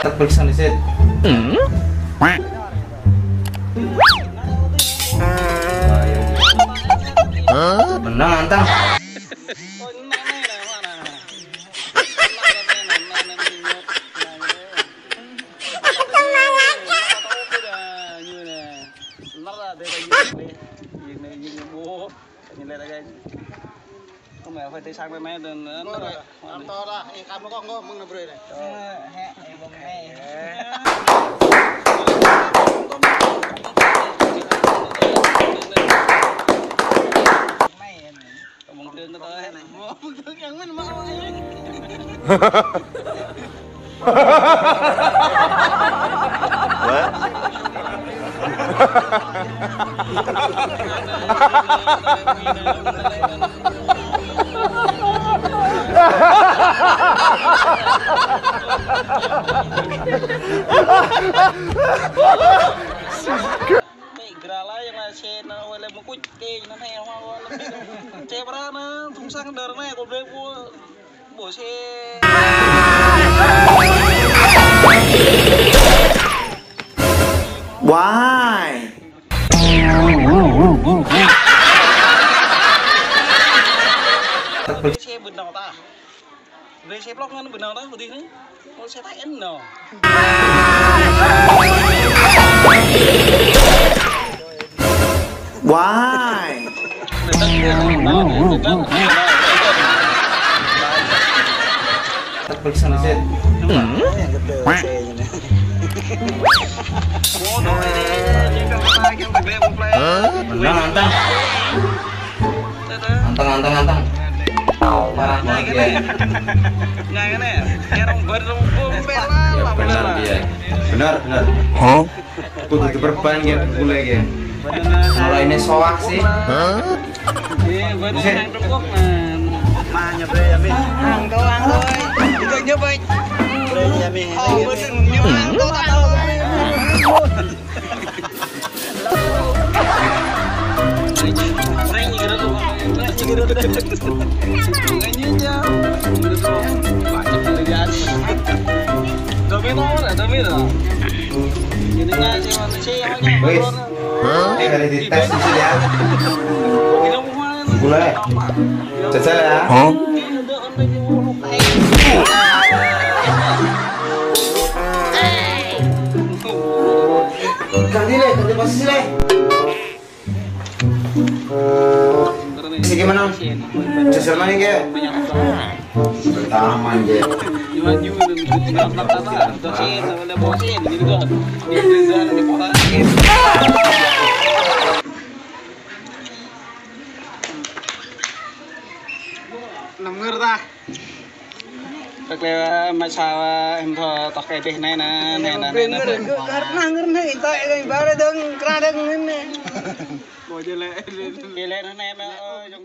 Tak periksa liset. Menang antang. Mẹ phải thấy sang với mẹ đừng nữa rồi ăn to ra em cam nó có ngon mừng là bưởi này mừng thương nó tới này mừng thương nhận mình mà Gerala yang nasi na oleh mukut ke na hay hoa che bara na thung sang đờ này có bê bố xe Why? xe bên nào ta về xe block nó bên nào đó đi đấy có xe tay n nào Why? Tak periksa liset. Menang antang. Antang. Marah banget dia. Nah ini ya bener dia. Benar. Hah? Kudu diperban ya bule ya. Kalau ini soak sih. Iya, bener yang rokok nah nyebre ya mi. Ang doang thôi. Itu nyebre. Bre ya mi. Oh, bener nyebre tahu. Wes, ada di tes di sini ya. Boleh. Jajal ya. Ganti posisi le. Gimana? Jajal mana ke? Pertama aja. Nằm ngửa ra. Tức là mà sao em thò tóc cái này nè ngửa này tại cái bao đây đừng ra đừng nè. Ngồi chơi lẹ nó em ơi trong